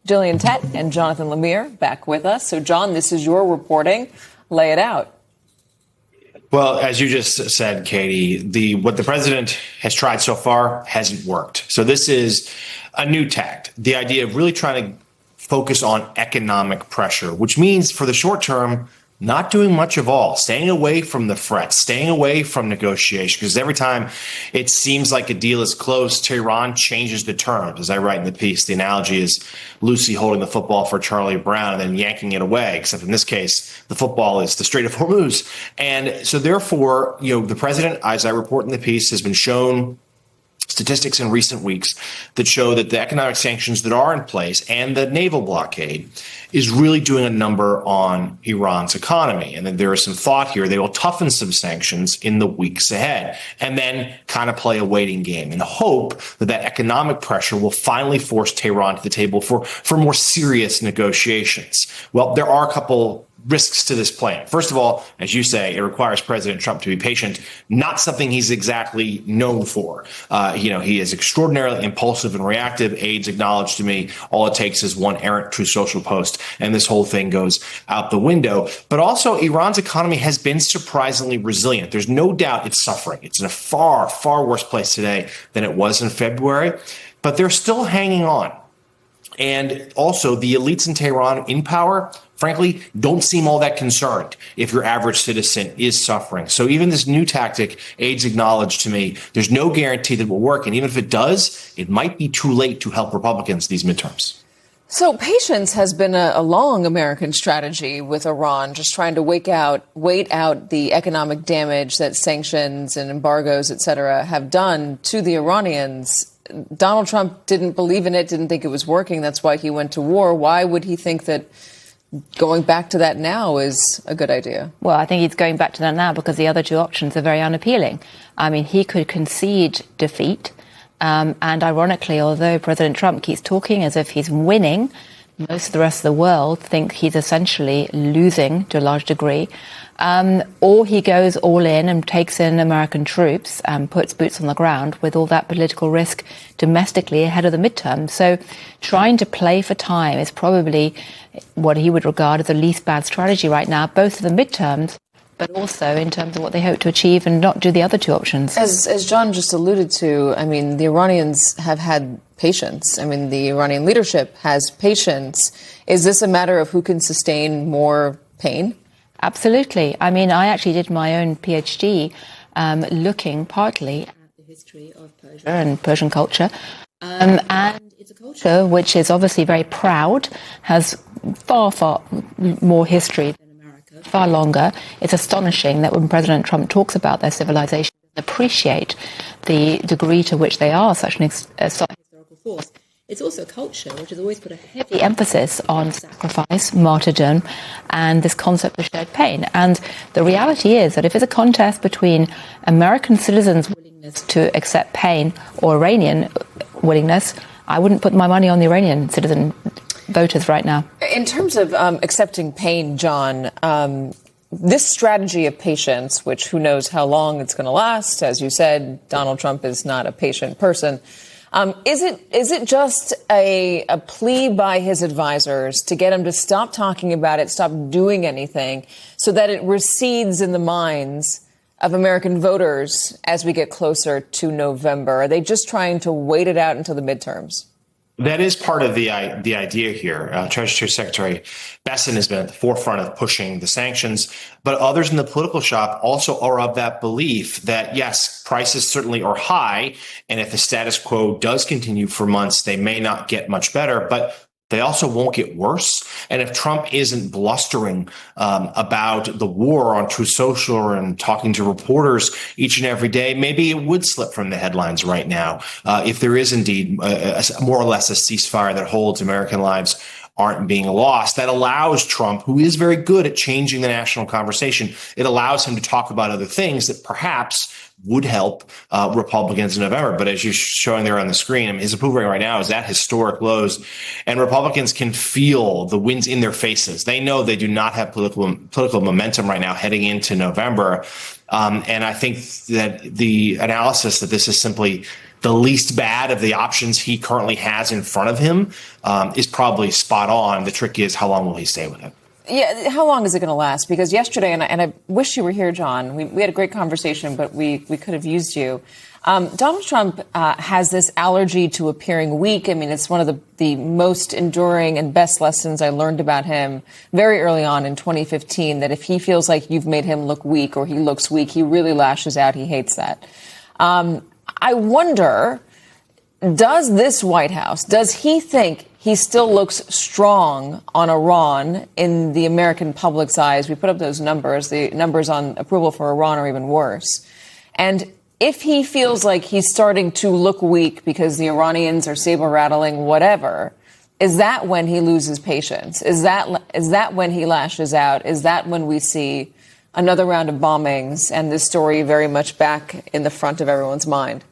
Gillian Tett and Jonathan Lemire back with us. So, John, this is your reporting. Lay it out. Well, as you just said, Katie, what the president has tried so far hasn't worked. So this is a new tact, the idea of really trying to focus on economic pressure, which means for the short term, not doing much of all, staying away from the threats, staying away from negotiation, because every time it seems like a deal is close, Tehran changes the terms. As I write in the piece, the analogy is Lucy holding the football for Charlie Brown and then yanking it away, except in this case, the football is the Strait of Hormuz. And so therefore, the president, as I report in the piece, has been shown statistics in recent weeks that show that the economic sanctions that are in place and the naval blockade is really doing a number on Iran's economy. And then there is some thought here they will toughen some sanctions in the weeks ahead and then kind of play a waiting game and hope that that economic pressure will finally force Tehran to the table for more serious negotiations. Well, there are a couple risks to this plan. First of all, as you say, it requires President Trump to be patient, not something he's exactly known for. He is extraordinarily impulsive and reactive. Aides acknowledged to me all it takes is one errant Truth Social post, and this whole thing goes out the window. But also, Iran's economy has been surprisingly resilient. There's no doubt it's suffering. It's in a far, far worse place today than it was in February, but they're still hanging on. And also, the elites in Tehran in power, frankly, don't seem all that concerned if your average citizen is suffering. So even this new tactic, aides acknowledged to me, there's no guarantee that it will work. And even if it does, it might be too late to help Republicans these midterms. So patience has been a long American strategy with Iran, just trying to wait out the economic damage that sanctions and embargoes, et cetera, have done to the Iranians. Donald Trump didn't believe in it, didn't think it was working. That's why he went to war. Why would he think that going back to that now is a good idea? Well, I think he's going back to that now because the other two options are very unappealing. I mean, he could concede defeat. And ironically, although President Trump keeps talking as if he's winning, most of the rest of the world think he's essentially losing to a large degree. Or he goes all in and takes in American troops and puts boots on the ground with all that political risk domestically ahead of the midterm. So trying to play for time is probably what he would regard as the least bad strategy right now, both for the midterms, but also in terms of what they hope to achieve and not do the other two options. As John just alluded to, I mean, the Iranians have had patience. I mean, the Iranian leadership has patience. Is this a matter of who can sustain more pain? Absolutely. I mean, I actually did my own PhD looking partly at the history of Persia and Persian culture. And it's a culture which is obviously very proud, has far, far more history than America, far longer. It's astonishing that when President Trump talks about their civilization, appreciate the degree to which they are such an historical force. It's also a culture which has always put a heavy emphasis on sacrifice, martyrdom, and this concept of shared pain. And the reality is that if it's a contest between American citizens' willingness to accept pain or Iranian willingness, I wouldn't put my money on the Iranian citizen voters right now. In terms of accepting pain, John, this strategy of patience, which who knows how long it's going to last, as you said, Donald Trump is not a patient person. Is it just a plea by his advisors to get him to stop talking about it, stop doing anything, so that it recedes in the minds of American voters as we get closer to November? Are they just trying to wait it out until the midterms? That is part of the idea here. Treasury Secretary Bessent has been at the forefront of pushing the sanctions, but others in the political shop also are of that belief that, yes, prices certainly are high, and if the status quo does continue for months, they may not get much better, but they also won't get worse. And if Trump isn't blustering about the war on Truth Social and talking to reporters each and every day, maybe it would slip from the headlines right now. If there is indeed more or less a ceasefire that holds American lives aren't being lost, that allows Trump, who is very good at changing the national conversation, it allows him to talk about other things that perhaps would help Republicans in November. But as you're showing there on the screen, I mean, his approval rate right now is at historic lows, and Republicans can feel the winds in their faces. They know they do not have political momentum right now heading into November. And I think that the analysis that this is simply the least bad of the options he currently has in front of him is probably spot on. The trick is, how long will he stay with it? Yeah, how long is it going to last? Because yesterday, and I wish you were here, John, we had a great conversation, but we could have used you. Donald Trump has this allergy to appearing weak. I mean, it's one of the most enduring and best lessons I learned about him very early on in 2015, that if he feels like you've made him look weak or he looks weak, he really lashes out. He hates that. I wonder, does this White House, does he think he still looks strong on Iran in the American public's eyes? We put up those numbers. The numbers on approval for Iran are even worse. And if he feels like he's starting to look weak because the Iranians are saber rattling, whatever, is that when he loses patience? Is that when he lashes out? Is that when we see another round of bombings and this story very much back in the front of everyone's mind?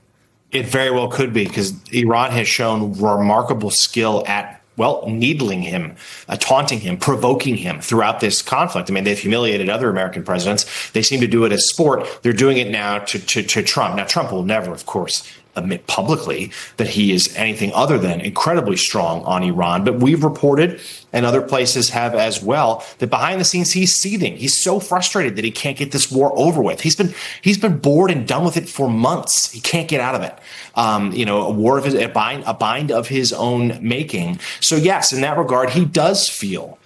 It very well could be, because Iran has shown remarkable skill at, well, needling him, taunting him, provoking him throughout this conflict. I mean, they've humiliated other American presidents. They seem to do it as sport. They're doing it now to Trump. Now, Trump will never, of course, admit publicly that he is anything other than incredibly strong on Iran. But we've reported, and other places have as well, that behind the scenes he's seething. He's so frustrated that he can't get this war over with. He's been bored and done with it for months. He can't get out of it. A war of a bind of his own making. So yes, in that regard, he does feel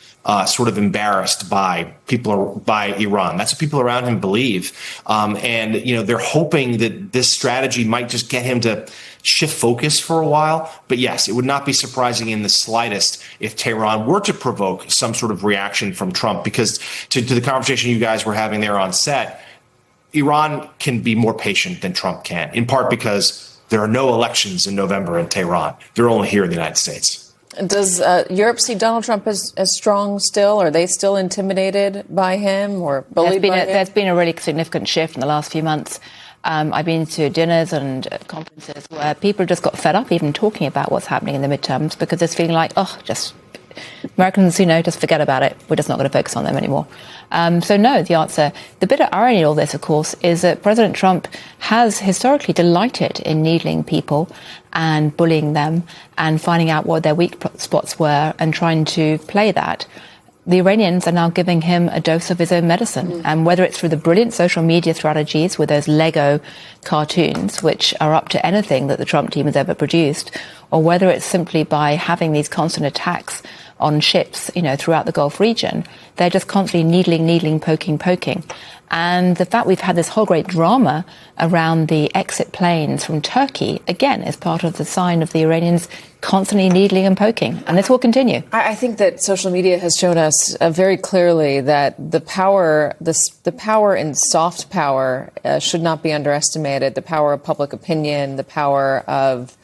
sort of embarrassed by Iran. That's what people around him believe. They're hoping that this strategy might just get him to shift focus for a while. But yes, it would not be surprising in the slightest if Tehran were to provoke some sort of reaction from Trump, because to the conversation you guys were having there on set, Iran can be more patient than Trump can, in part because there are no elections in November in Tehran. They're only here in the United States. Does Europe see Donald Trump as strong still? Are they still intimidated by him or bullied by him? There's been a really significant shift in the last few months. I've been to dinners and conferences where people just got fed up even talking about what's happening in the midterms, because it's feeling like, just Americans, just forget about it. We're just not going to focus on them anymore. So no, the answer, the bitter irony of all this, of course, is that President Trump has historically delighted in needling people and bullying them and finding out what their weak spots were and trying to play that. The Iranians are now giving him a dose of his own medicine. And whether it's through the brilliant social media strategies with those Lego cartoons, which are up to anything that the Trump team has ever produced, or whether it's simply by having these constant attacks on ships, throughout the Gulf region, they're just constantly needling, poking. And the fact we've had this whole great drama around the exit planes from Turkey, again, is part of the sign of the Iranians constantly needling and poking. And this will continue. I think that social media has shown us very clearly that the power in soft power should not be underestimated. The power of public opinion, the power of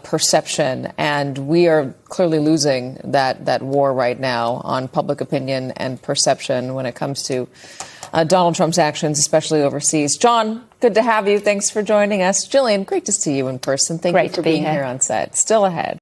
perception, and we are clearly losing that war right now on public opinion and perception when it comes to Donald Trump's actions, especially overseas. John, good to have you. Thanks for joining us. Gillian, great to see you in person. Thank you for being here on set. Still ahead.